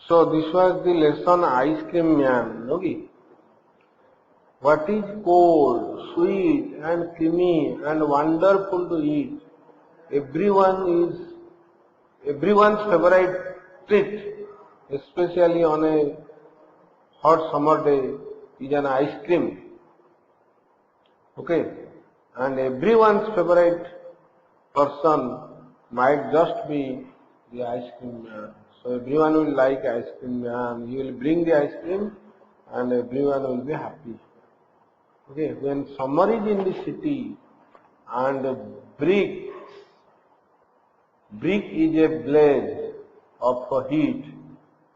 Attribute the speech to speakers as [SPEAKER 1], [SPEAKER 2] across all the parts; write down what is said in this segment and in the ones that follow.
[SPEAKER 1] So this was the lesson ice cream man. Okay. What is cold, sweet and creamy and wonderful to eat? Everyone's favorite treat, especially on a hot summer day, is an ice cream. Okay, and everyone's favorite person might just be the ice cream man. So everyone will like ice cream man. He will bring the ice cream, and everyone will be happy. Okay, when summer is in the city and brick brick is a blaze of heat.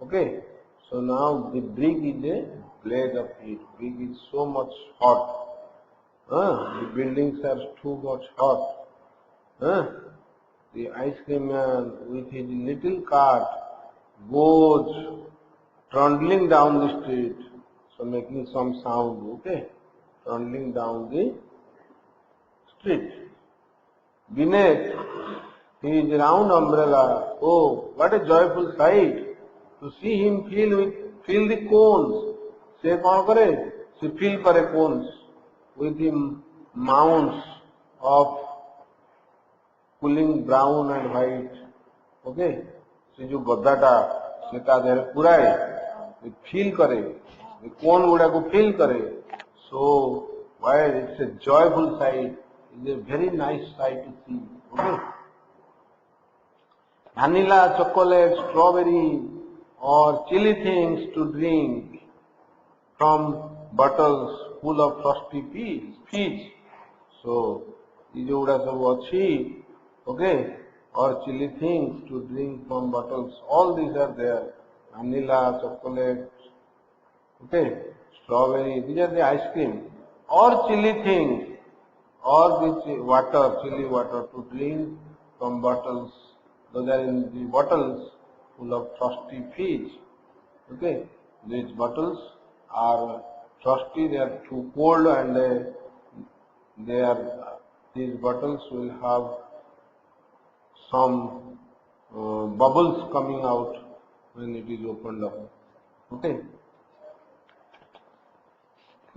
[SPEAKER 1] Okay, so now the brick is a blaze of heat. Brick is so much hot. The buildings are too much hot. The ice cream man with his little cart goes trundling down the street, so making some sound. Okay, trundling down the street. Beneath his round umbrella, oh, what a joyful sight to see him feel the cones. Se कौन करे? Se feel करे cones with the mounds of cooling brown and white. Okay, से जो गद्दाटा से ता Dehre पुराए, feel करे, कोन गुड़ा को feel करे. So why it's a joyful sight. It's a very nice sight to see. Okay. Vanilla, chocolate, strawberry, or chilly things to drink from bottles full of frosty peach. So, these are सब अच्छी, okay, or chilly things to drink from bottles. All these are there. Vanilla, chocolate, okay, strawberry. These are the ice cream or chilly things. Or this water, chilly water to drink from bottles. Those are in the bottles full of frosty fizz. Okay, these bottles are frosty. They are too cold, and these bottles will have some bubbles coming out when it is opened up. Okay.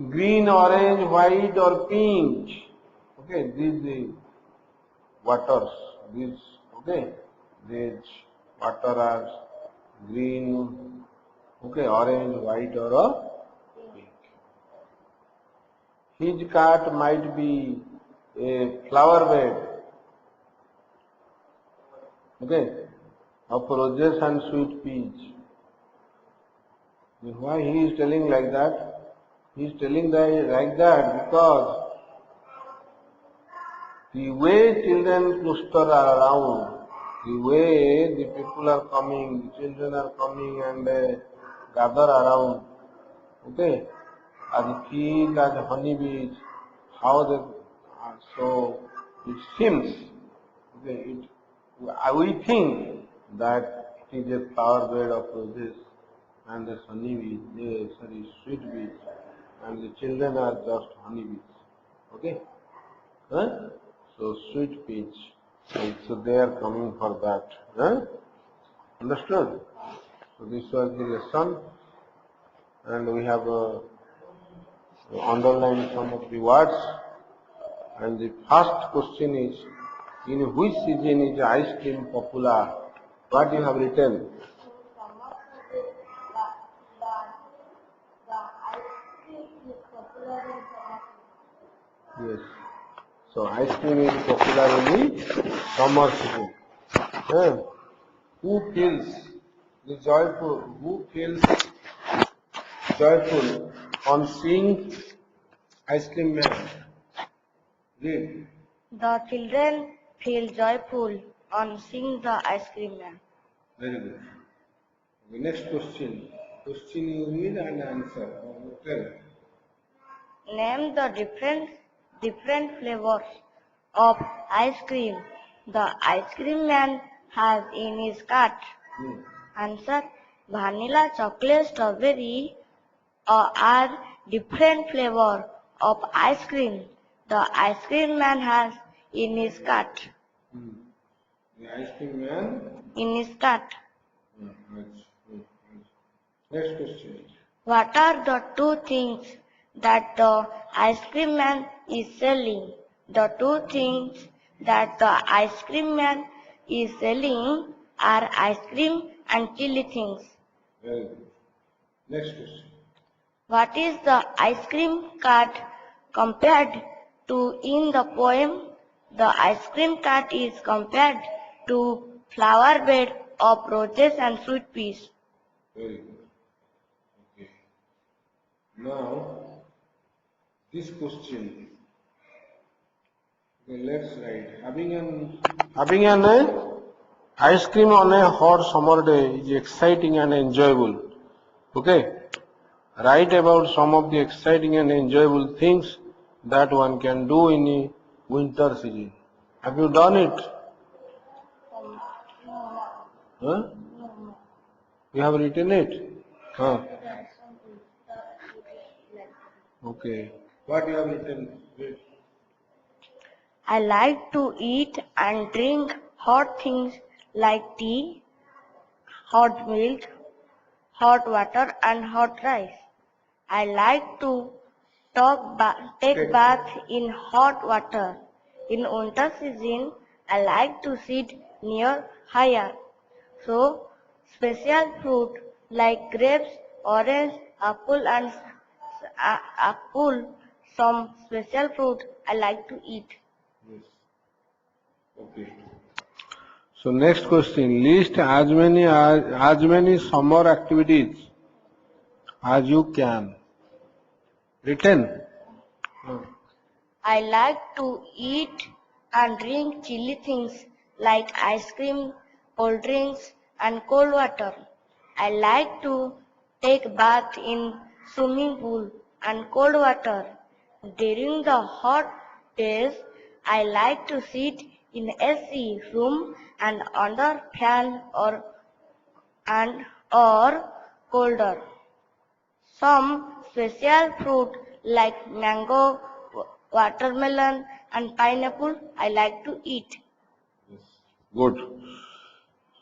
[SPEAKER 1] Green, orange, white, or pink. Okay, these waters, these water are green, okay, orange, white, or pink. His cart might be a flower bed, okay, of roses and sweet peas. Why he is telling like that? He is telling that like that because the way children cluster around, the way the people are coming, the children are coming and gather around, okay, as feel as honeybees, how they so it seems, okay, we think that it is a flower bed of roses and the honeybees, sweet bees, and the children are just honeybees, okay. So sweet peach. So they are coming for that. Understood? So this was the lesson, and we have underlined some of the words. And the first question is, in which season is ice cream popular? What you have written?
[SPEAKER 2] The ice cream is popular in summer.
[SPEAKER 1] Yes. So ice cream is popular in the summer season. Who feels the joyful? Who feels joyful on seeing ice cream man? Read.
[SPEAKER 2] The children feel joyful on seeing the ice cream man.
[SPEAKER 1] Very good. The next question. Question you read and answer. Tell.
[SPEAKER 2] Name the different flavors of ice cream the ice cream man has in his cart. Answer: vanilla, chocolate, strawberry are different flavor of ice cream the ice cream man has in his cart.
[SPEAKER 1] The ice cream man
[SPEAKER 2] In his cart.
[SPEAKER 1] Next question.
[SPEAKER 2] What are the two things that the ice cream man is selling? The two things that the ice cream man is selling are ice cream and chili things.
[SPEAKER 1] Very good. Next question.
[SPEAKER 2] What is the ice cream cart compared to in the poem? The ice cream cart is compared to flower bed of roses and sweet peas.
[SPEAKER 1] Very good. Okay. Now, this question. Okay, let's write. Having an ice cream on a hot summer day is exciting and enjoyable. Okay. Write about some of the exciting and enjoyable things that one can do in a winter season. Have you done it? Huh? You have written it? Huh? Okay. What you have written?
[SPEAKER 2] I like to eat and drink hot things like tea, hot milk, hot water and hot rice. I like to take bath in hot water. In winter season, I like to sit near fire. So, special fruit like grapes, orange, apple, some special fruit I like to eat.
[SPEAKER 1] Yes. Okay. So next question. List as many summer activities as you can. Written.
[SPEAKER 2] I like to eat and drink chilly things like ice cream, cold drinks and cold water. I like to take bath in swimming pool and cold water. During the hot days, I like to sit in AC room and under fan or colder. Some special fruit like mango, watermelon and pineapple I like to eat.
[SPEAKER 1] Good.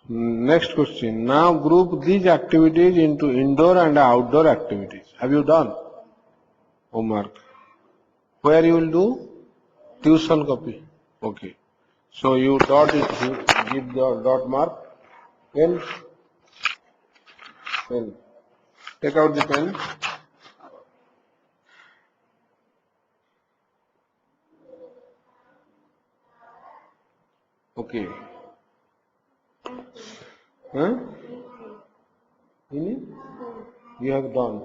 [SPEAKER 1] Next question. Now group these activities into indoor and outdoor activities. Have you done? Homework. Where you will do? Tuition copy. Okay. So you dot it here, give the dot mark. Pen. Pen. Take out the pen. Okay. Huh? You have done.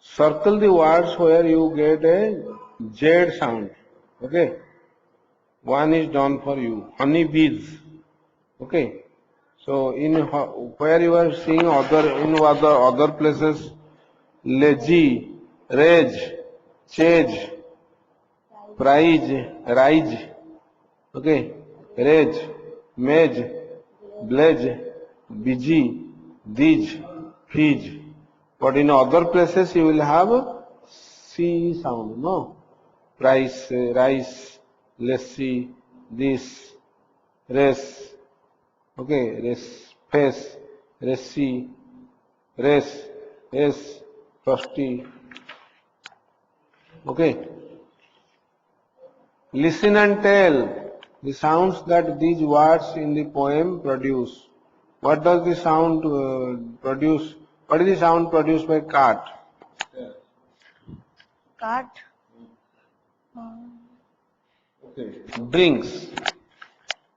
[SPEAKER 1] Circle the words where you get a Z sound. Okay. One is done for you. Honey bees. Okay. So where you are seeing other places, lazy, rage, chase, prize, rise. Okay. Rage, mage, blaze, busy, these, fizz. But in other places you will have C sound, no? Price, rice, lassi, this, race, okay, race, face, racy, race, S, frosty, okay. Listen and tell the sounds that these words in the poem produce. What does the sound produce? What is the sound produced by cat?
[SPEAKER 2] Cat.
[SPEAKER 1] Okay. Drinks.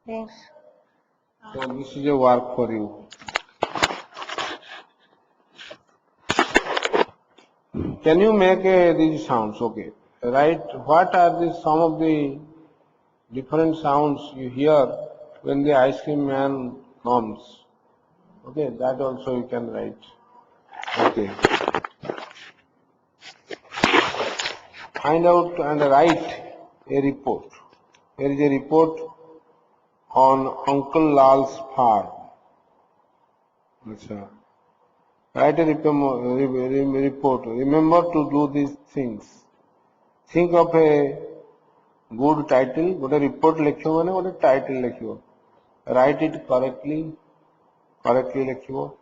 [SPEAKER 2] Drinks.
[SPEAKER 1] So this is a work for you. Can you make these sounds? Okay. Right. What are some of the different sounds you hear when the ice cream man comes? Okay. That also you can write. Okay. Find out and write a report. There is a report on Uncle Lal's farm. Achha. Write a report. Remember to do these things. Think of a good title. What a report lekhibo mane what a title lekhibo. Write it correctly. Correctly lekhibo.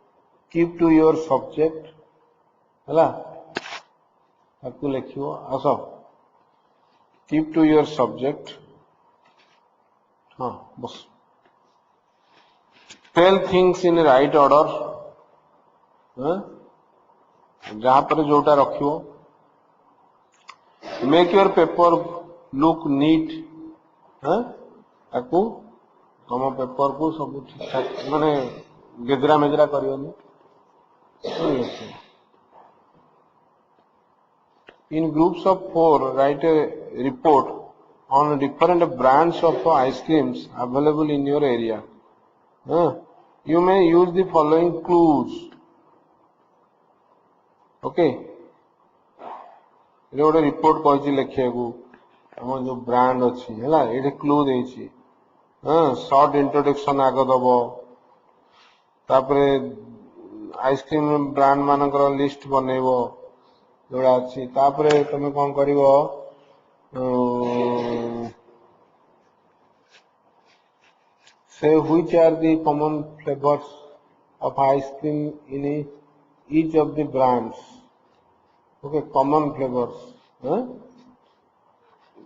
[SPEAKER 1] Keep to your subject है ताकू लिखो आस keep to your subject हाँ बस tell things in right order जहाँ पर जोटा रखियो make your paper look neat ताकू तुम पेपर को सब ठीक ठाक माने गेजरा मेजरा करियोनी in groups of 4 write a report on different brands of ice creams available in your area you may use the following clues okay ये गोटे रिपोर्ट कही लिखा आम जो ब्रांड अच्छी है ये क्लू देछि शॉर्ट इंट्रोडक्शन आग दब तापरे आइसक्रीम ब्रांड मानकर लिस्ट बनइबो जोड़ा अच्छी तापरे तुम कौन करिवो say which are the common flavors of ice cream in each of the brands okay common flavors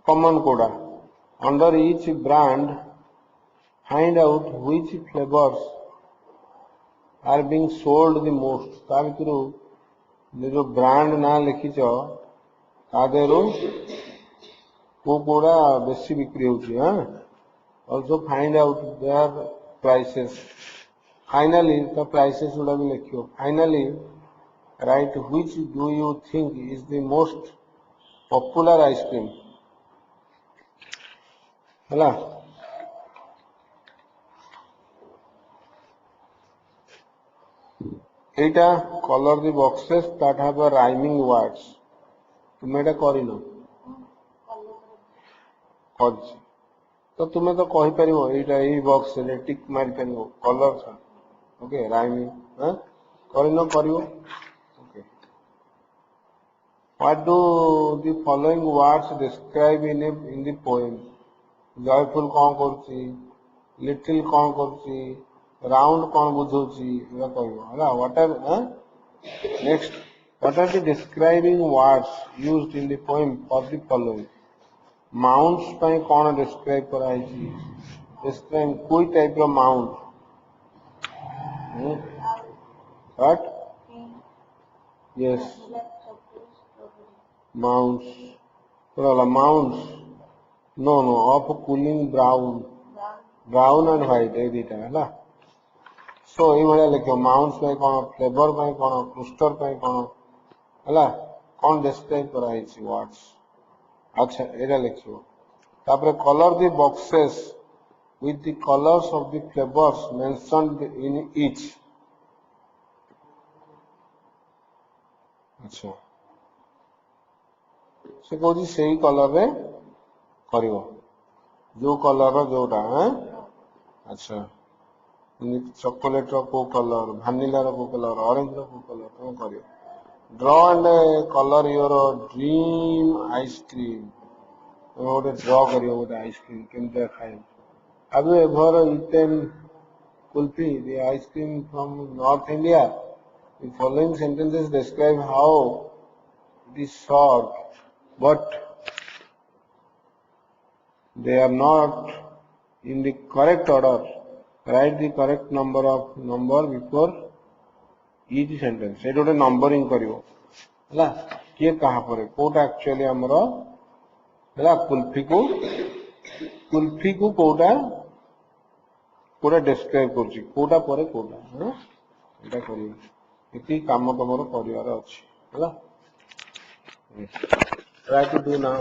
[SPEAKER 1] common Koda under each brand find out which flavors are being sold the most ता भितरु जो brand ना लिखिच तादेरो को कोड़ा बेसी बिक्री होची also find out their prices finally the prices would have लिखियो finally write which do you think is the most popular ice cream हला एटा colour the boxes that have a rhyming words तुम एटा करिनो करछि तो तुम तो कहि परिबो एटा ई बॉक्स रे tick मारि परिबो कलर ओके राइमिंग करिनो करिवो okay what do the following words describe in the poem joyful कौन करछि लिटिल कौन करछि राउंड कौन बुझौछि एला कहबो हला what are next what are the describing words used in the poem for the following mounts पय कौन डिस्क्राइब कराई छी डिस्क्राइब कोई टाइप रो माउंट व्हाट यस माउंट्स होला mounts no no of cooling brown and white ए दीटा हला सो ये भाया लिखो माउंट्स पे कौन फ्लेवर पे कौन क्लस्टर पे कौन हला कौन डिस्क्राइब कराई छी वर्ड्स अच्छा एरा लिखो तापर colour the boxes with the colors of the flavors mentioned in each अच्छा से कहूँ से कलर रे करिवो जो कलर जोटा अच्छा चॉकलेट रो को कलर वैनिला रो को कलर ऑरेंज रो को कलर तुम करियो draw and colour your dream ice cream तुम गोटे ड्रॉ करियो गोटे आइसक्रीम केमते खाइ Have you ever eaten kulfi, the ice cream from North India? The following sentences describe how it is served, but they are not in the correct order. Write the correct number before each sentence. ये Jote numbering करियो, हला किए कहाँ पर है? Kota actually हमारा हला कुल्फी को कोटा पूरा डिस्क्राइब करछि कोटा परे कोटा एटा करियो एती काम तमरो करिवार अछि हला ट्राई टू डू नाउ